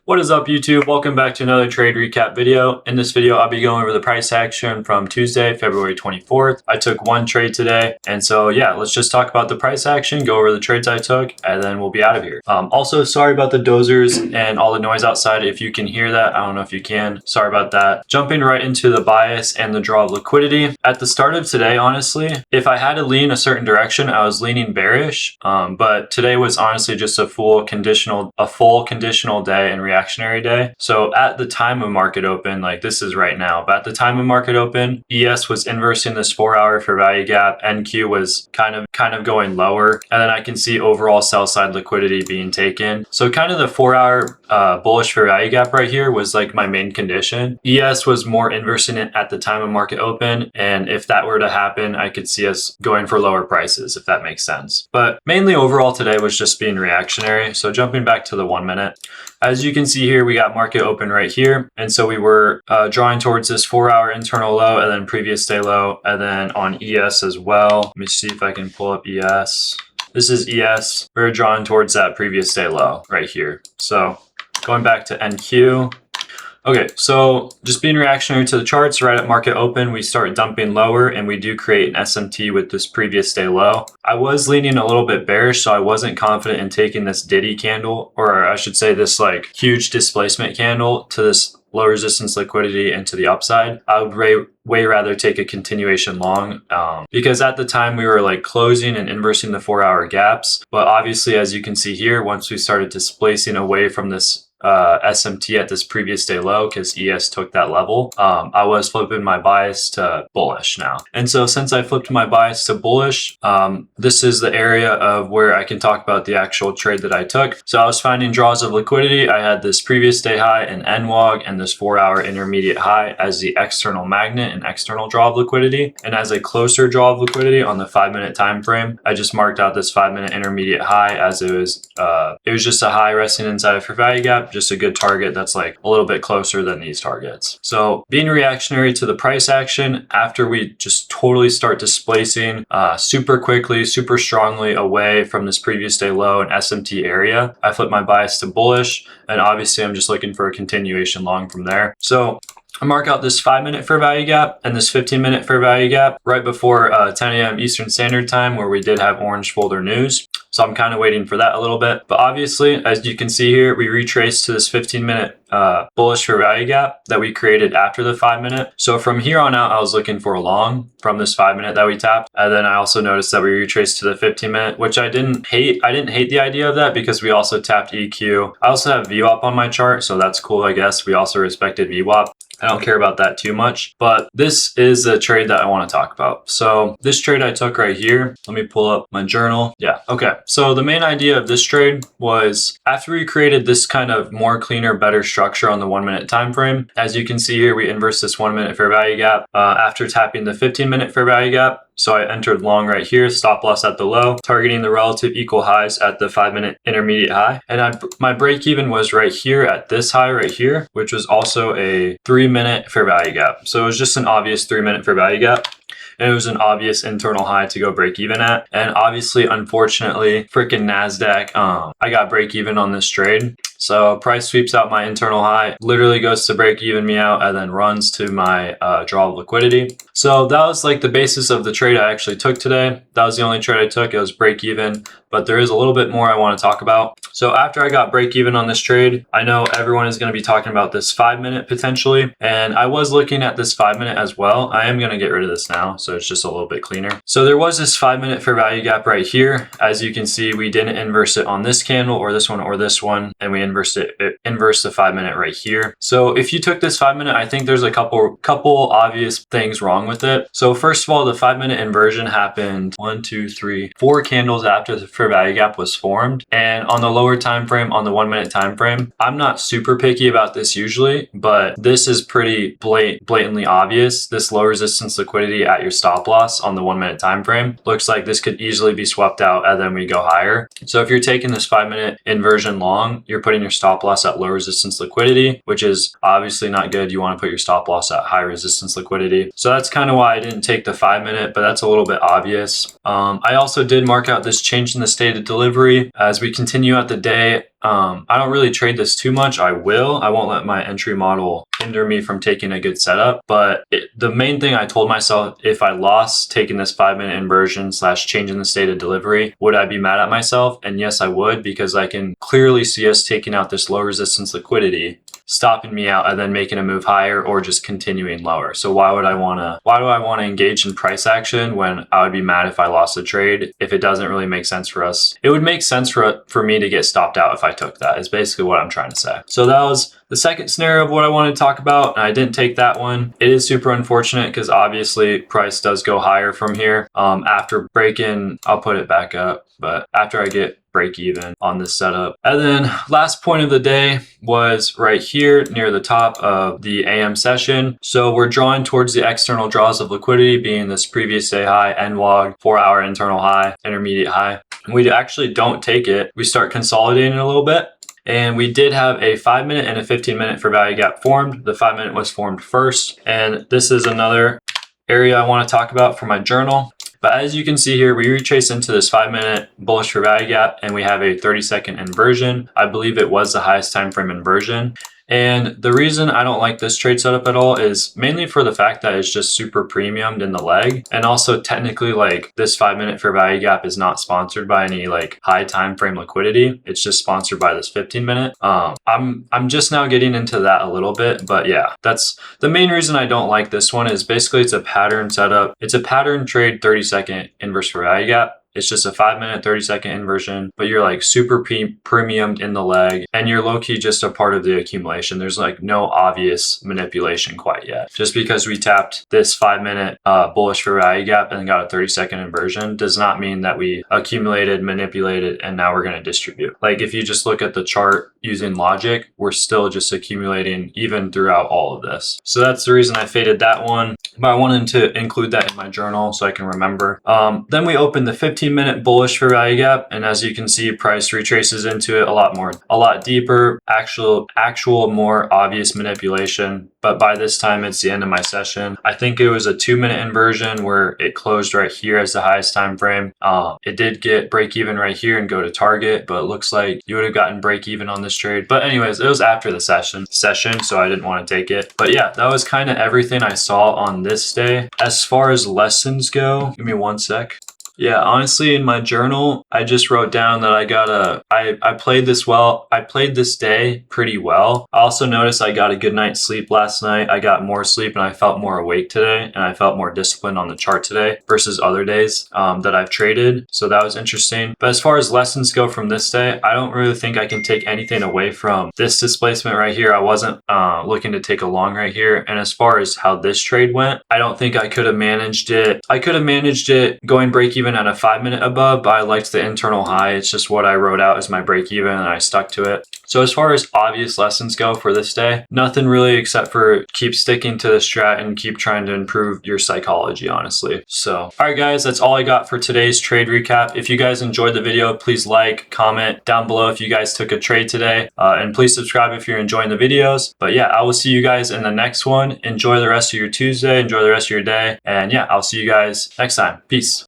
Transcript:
What is up, YouTube? Welcome back to another trade recap video. In this video, I'll be going over the price action from Tuesday, February 24th. I took one trade today. And so yeah, let's just talk about the price action, go over the trades I took, and then we'll be out of here. Also, sorry about the dozers and all the noise outside. If you can hear that, I don't know if you can. Sorry about that. Jumping right into the bias and the draw of liquidity. At the start of today, honestly, if I had to lean a certain direction, I was leaning bearish. But today was honestly just a full conditional day and reactionary day. So at the time of market open, like this is right now, but at the time of market open, ES was inversing this 4-hour fair value gap. NQ was kind of going lower, and then I can see overall sell side liquidity being taken. So kind of the 4-hour bullish fair value gap right here was like my main condition. ES was more inversing it at the time of market open, and if that were to happen, I could see us going for lower prices, if that makes sense. But mainly overall today was just being reactionary. So jumping back to the 1 minute, as you can see here, we got market open right here. And so we were drawing towards this 4-hour internal low and then previous day low, and then on ES as well. Let me see if I can pull up ES. This is ES. We're drawing towards that previous day low right here. So going back to NQ. Okay, so just being reactionary to the charts, right at market open, we start dumping lower and we do create an SMT with this previous day low. I was leaning a little bit bearish, so I wasn't confident in taking this Diddy candle, or I should say this like huge displacement candle to this low resistance liquidity and to the upside. I would way rather take a continuation long because at the time we were like closing and inversing the 4-hour gaps. But obviously, as you can see here, once we started displacing away from this SMT at this previous day low, because ES took that level, I was flipping my bias to bullish now. And so since I flipped my bias to bullish, this is the area of where I can talk about the actual trade that I took. So I was finding draws of liquidity. I had this previous day high and NWOG and this 4-hour intermediate high as the external magnet and external draw of liquidity. And as a closer draw of liquidity on the 5-minute time frame, I just marked out this 5-minute intermediate high as it was just a high resting inside of fair value gap, just a good target that's like a little bit closer than these targets. So being reactionary to the price action after we just totally start displacing super quickly, super strongly away from this previous day low and SMT area, I flip my bias to bullish, and obviously I'm just looking for a continuation long from there. So I mark out this 5-minute fair value gap and this 15-minute fair value gap right before 10 a.m. Eastern Standard Time, where we did have orange folder news. So I'm kind of waiting for that a little bit. But obviously, as you can see here, we retraced to this 15-minute bullish fair value gap that we created after the 5-minute. So from here on out, I was looking for a long from this 5-minute that we tapped. And then I also noticed that we retraced to the 15-minute, which I didn't hate. I didn't hate the idea of that because we also tapped EQ. I also have VWAP on my chart, so that's cool, I guess. We also respected VWAP. I don't care about that too much, but this is a trade that I want to talk about. So this trade I took right here, let me pull up my journal. Yeah, okay. So the main idea of this trade was after we created this kind of more cleaner, better structure on the 1-minute time frame. As you can see here, we inverse this 1-minute fair value gap after tapping the 15-minute fair value gap. So I entered long right here, stop loss at the low, targeting the relative equal highs at the 5-minute intermediate high. And my break even was right here at this high right here, which was also a 3-minute fair value gap. So it was just an obvious 3-minute fair value gap. And it was an obvious internal high to go break even at. And obviously, unfortunately, freaking NASDAQ, I got break even on this trade. So price sweeps out my internal high, literally goes to break even me out, and then runs to my draw of liquidity. So that was like the basis of the trade I actually took today. That was the only trade I took. It was break even, but there is a little bit more I want to talk about. So after I got break even on this trade, I know everyone is going to be talking about this 5-minute potentially. And I was looking at this 5-minute as well. I am going to get rid of this now, so it's just a little bit cleaner. So there was this 5-minute fair value gap right here. As you can see, we didn't inverse it on this candle or this one, and we inversed the 5-minute right here. So if you took this 5-minute, I think there's a couple obvious things wrong with it. So first of all, the 5-minute inversion happened 4 candles after the fair value gap was formed. And on the lower time frame, on the 1-minute time frame, I'm not super picky about this usually, but this is pretty blatantly obvious. This low resistance liquidity at your stop loss on the 1-minute time frame looks like this could easily be swept out, and then we go higher. So if you're taking this 5-minute inversion long, you're putting your stop loss at low resistance liquidity, which is obviously not good. You want to put your stop loss at high resistance liquidity. So that's kind of why I didn't take the 5-minute, but that's a little bit obvious. I also did mark out this change in the state of delivery. As we continue out the day, I don't really trade this too much. I won't let my entry model hinder me from taking a good setup. But the main thing I told myself, if I lost taking this 5-minute inversion / changing the state of delivery, would I be mad at myself? And yes, I would, because I can clearly see us taking out this low resistance liquidity, stopping me out and then making a move higher or just continuing lower. So why do I want to engage in price action when I would be mad if I lost the trade if it doesn't really make sense for us? It would make sense for me to get stopped out if I took that, is basically what I'm trying to say. So that was the second scenario of what I wanted to talk about, and I didn't take that one. It is super unfortunate because obviously price does go higher from here. After breaking, I'll put it back up, but after I get break even on this setup. And then last point of the day was right here near the top of the AM session. So we're drawing towards the external draws of liquidity, being this previous day high, end log, 4-hour internal high, intermediate high. We actually don't take it. We start consolidating a little bit. And we did have a 5-minute and a 15-minute for value gap formed. The 5-minute was formed first. And this is another area I want to talk about for my journal. But as you can see here, we retrace into this 5-minute bullish for value gap, and we have a 30-second inversion. I believe it was the highest time frame inversion. And the reason I don't like this trade setup at all is mainly for the fact that it's just super premiumed in the leg. And also technically, like, this 5-minute fair value gap is not sponsored by any like high time frame liquidity. It's just sponsored by this 15-minute. I'm just now getting into that a little bit, but yeah, that's the main reason I don't like this one. Is basically it's a pattern setup. It's a pattern trade 30-second inverse fair value gap. It's just a 5-minute, 30-second inversion, but you're like super premiumed in the leg, and you're low-key just a part of the accumulation. There's like no obvious manipulation quite yet. Just because we tapped this 5-minute bullish for value gap and got a 30-second inversion does not mean that we accumulated, manipulated, and now we're going to distribute. Like if you just look at the chart using logic, we're still just accumulating even throughout all of this. So that's the reason I faded that one, but I wanted to include that in my journal so I can remember. Then we opened the 15-minute bullish for value gap, and as you can see, price retraces into it a lot deeper, actual more obvious manipulation. But by this time, it's the end of my session. I think it was a 2-minute inversion where it closed right here as the highest time frame. It did get break even right here and go to target, but it looks like you would have gotten break even on this trade. But anyways, it was after the session, so I didn't want to take it. But yeah, that was kind of everything I saw on this day. As far as lessons go, give me one sec. Yeah, honestly, in my journal, I just wrote down that I played this well. I played this day pretty well. I also noticed I got a good night's sleep last night. I got more sleep and I felt more awake today, and I felt more disciplined on the chart today versus other days that I've traded. So that was interesting. But as far as lessons go from this day, I don't really think I can take anything away from this displacement right here. I wasn't looking to take a long right here. And as far as how this trade went, I don't think I could have managed it. I could have managed it going break even at a 5-minute above, but I liked the internal high. It's just what I wrote out as my break even, and I stuck to it. So as far as obvious lessons go for this day, nothing really except for keep sticking to the strat and keep trying to improve your psychology, honestly. So, all right, guys, that's all I got for today's trade recap. If you guys enjoyed the video, please like, comment down below if you guys took a trade today, and please subscribe if you're enjoying the videos. But yeah, I will see you guys in the next one. Enjoy the rest of your Tuesday, enjoy the rest of your day, and yeah, I'll see you guys next time. Peace.